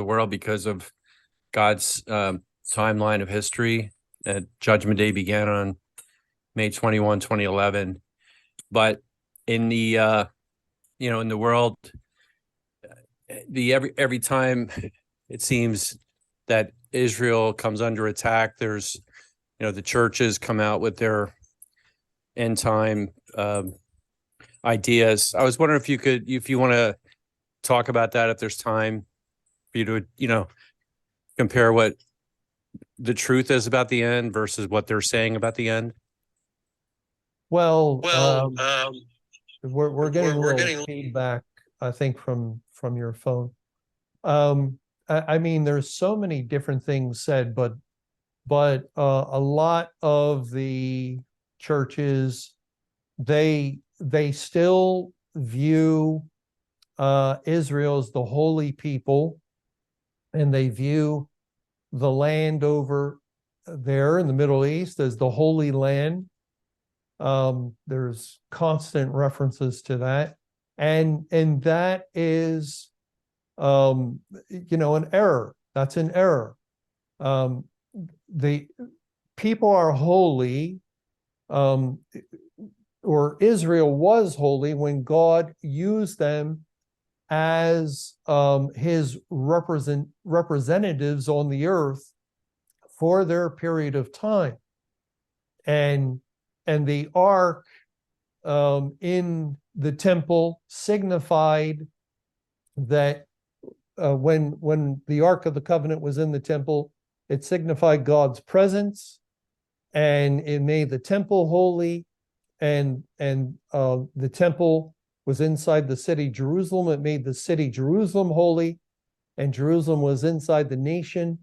the world because of God's timeline of history. Judgment Day began on May 21, 2011. But in the in the world, every time it seems that Israel comes under attack, there's the churches come out with their end time ideas. I was wondering if you want to talk about that, if there's time for you to, compare what the truth is about the end versus what they're saying about the end. Well, Well, we're getting a we're little getting feedback, I think, from your phone. I mean, there's so many different things said, but a lot of the churches, they still view Israel as the holy people, and they view the land over there in the Middle East as the Holy Land. There's constant references to that, and that is, an error. That's an error. The people are holy, or Israel was holy when God used them as his representatives on the earth for their period of time. And the ark in the temple signified that when the Ark of the Covenant was in the temple, it signified God's presence, and it made the temple holy, and the temple was inside the city Jerusalem. It made the city Jerusalem holy, and Jerusalem was inside the nation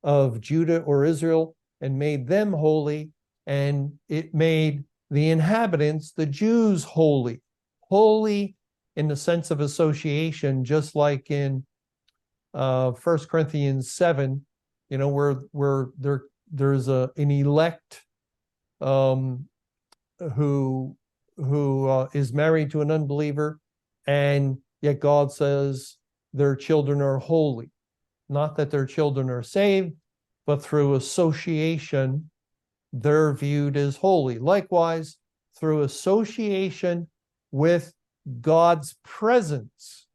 of Judah or Israel and made them holy, and it made the inhabitants, the Jews, holy. Holy in the sense of association, just like in 1 Corinthians 7, where there's an elect who is married to an unbeliever, and yet God says their children are holy. Not that their children are saved, but through association, they're viewed as holy. Likewise, through association with God's presence,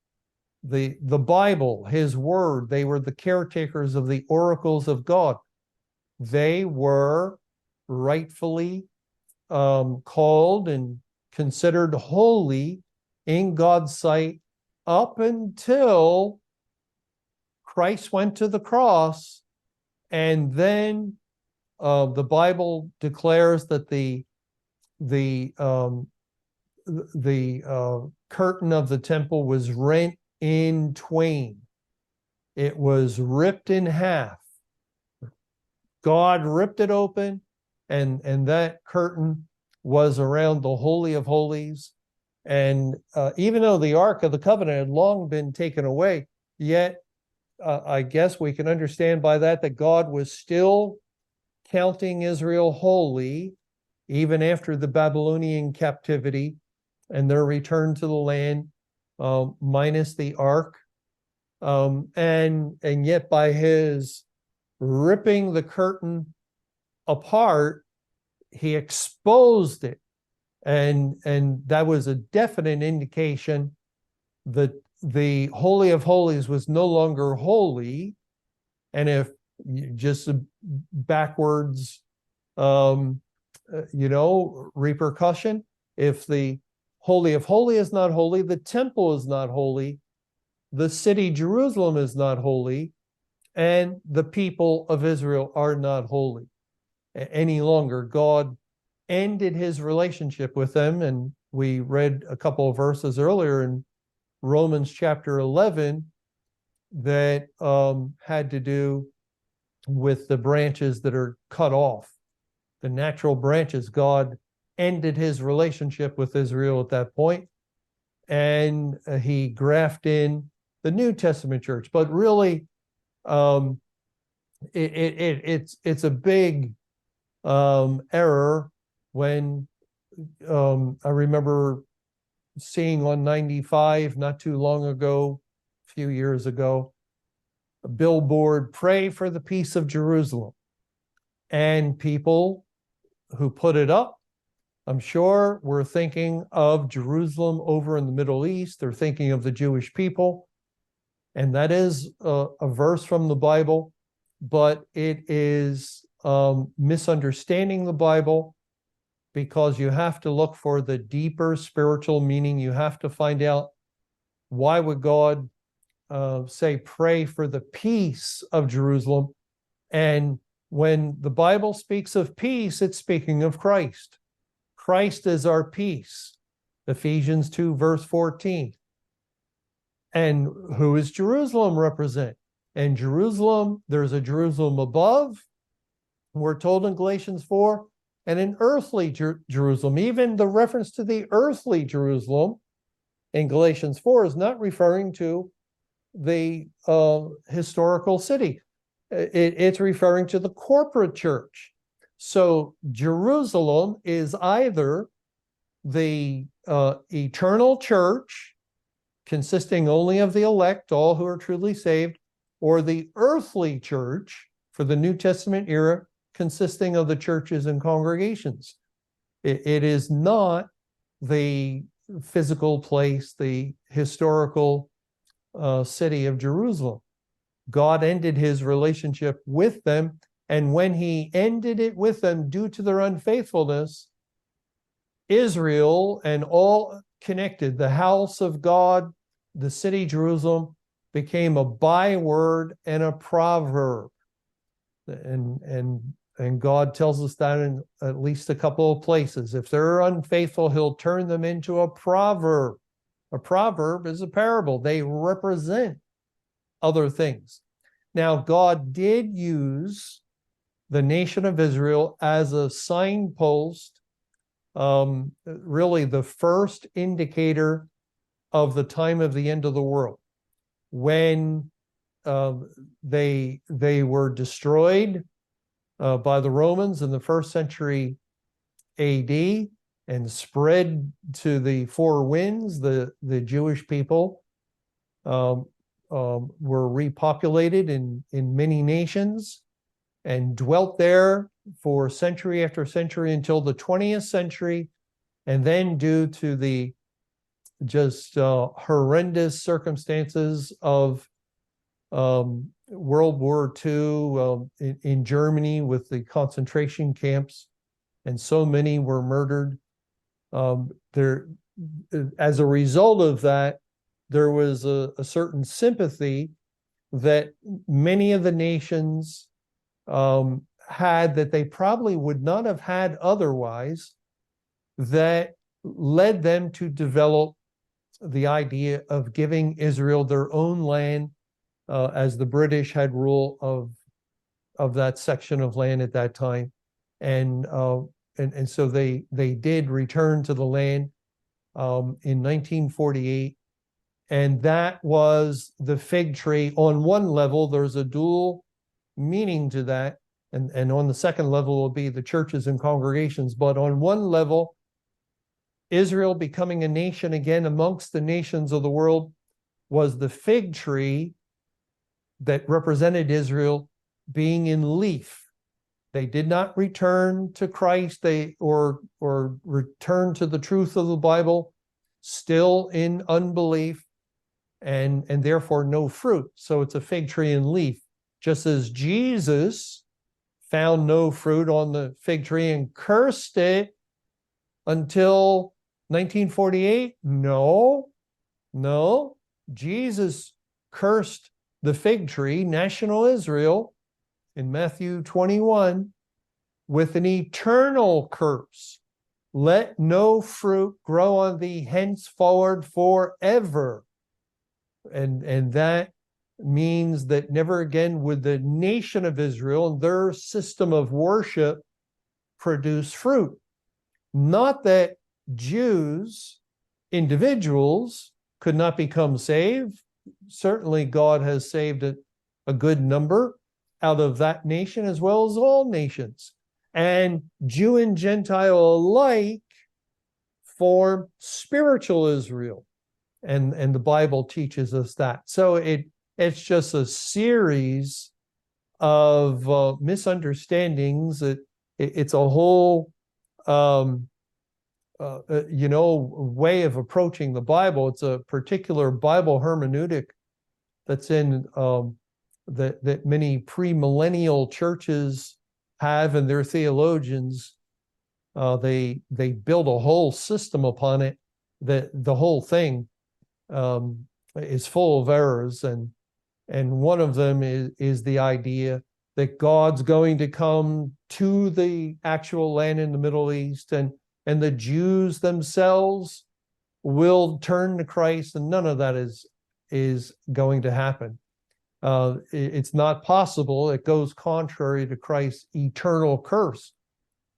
the Bible, his word, they were the caretakers of the oracles of God. They were rightfully called and considered holy in God's sight up until Christ went to the cross, and then the Bible declares that the curtain of the temple was rent in twain. It was ripped in half. God ripped it open, and that curtain was around the Holy of Holies. And even though the Ark of the Covenant had long been taken away, yet I guess we can understand by that God was still counting Israel holy even after the Babylonian captivity and their return to the land, minus the ark. And yet by his ripping the curtain apart, he exposed it. And that was a definite indication that the Holy of Holies was no longer holy. And if just backwards, repercussion, if the Holy of Holies is not holy, the temple is not holy, the city Jerusalem is not holy, and the people of Israel are not holy any longer. God ended his relationship with them, and we read a couple of verses earlier in Romans chapter 11 that had to do with the branches that are cut off, the natural branches. God ended his relationship with Israel at that point, and he grafted in the New Testament church. But really, it's a big error when I remember seeing on 95 not too long ago, a few years ago, billboard, "Pray for the peace of Jerusalem." And people who put it up, I'm sure, were thinking of Jerusalem over in the Middle East. They're thinking of the Jewish people. And that is a verse from the Bible, but it is misunderstanding the Bible, because you have to look for the deeper spiritual meaning. You have to find out, why would God say, "Pray for the peace of Jerusalem"? And when the Bible speaks of peace, it's speaking of Christ. Christ is our peace. Ephesians 2, verse 14. And who is Jerusalem represent? And Jerusalem, there's a Jerusalem above, we're told in Galatians 4, and an earthly Jerusalem. Even the reference to the earthly Jerusalem in Galatians 4 is not referring to the historical city. It's referring to the corporate church. So Jerusalem is either the eternal church, consisting only of the elect, all who are truly saved, or the earthly church for the New Testament era, consisting of the churches and congregations. It is not the physical place, the historical city of Jerusalem. God ended his relationship with them, and when he ended it with them due to their unfaithfulness, Israel and all connected, the house of God, the city Jerusalem, became a byword and a proverb. And God tells us that in at least a couple of places. If they're unfaithful, he'll turn them into a proverb. A proverb is a parable. They represent other things. Now, God did use the nation of Israel as a signpost, really the first indicator of the time of the end of the world. When they were destroyed by the Romans in the 1st century AD and spread to the four winds, the Jewish people were repopulated in many nations and dwelt there for century after century until the 20th century. And then, due to the just horrendous circumstances of World War II in Germany, with the concentration camps, and so many were murdered. As a result of that, there was a certain sympathy that many of the nations had that they probably would not have had otherwise, that led them to develop the idea of giving Israel their own land, as the British had rule of that section of land at that time. And so they did return to the land in 1948. And that was the fig tree. On one level, there's a dual meaning to that. And on the second level will be the churches and congregations. But on one level, Israel becoming a nation again amongst the nations of the world was the fig tree that represented Israel being in leaf. They did not return to Christ, or return to the truth of the Bible, still in unbelief, and therefore no fruit. So it's a fig tree in leaf. Just as Jesus found no fruit on the fig tree and cursed it until 1948. No. Jesus cursed the fig tree, national Israel, in Matthew 21 with an eternal curse. Let no fruit grow on thee henceforward forever. And that means that never again would the nation of Israel and their system of worship produce fruit. Not that Jews, individuals, could not become saved. Certainly God has saved a good number out of that nation, as well as all nations. And Jew and Gentile alike form spiritual Israel. And the Bible teaches us that. So it It's just a series of misunderstandings. It's a whole way of approaching the Bible. It's a particular Bible hermeneutic that's in that many premillennial churches have, and their theologians they build a whole system upon it. That the whole thing is full of errors, and one of them is the idea that God's going to come to the actual land in the Middle East, and the Jews themselves will turn to Christ, and none of that is going to happen. It's not possible. It goes contrary to Christ's eternal curse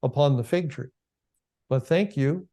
upon the fig tree. But thank you.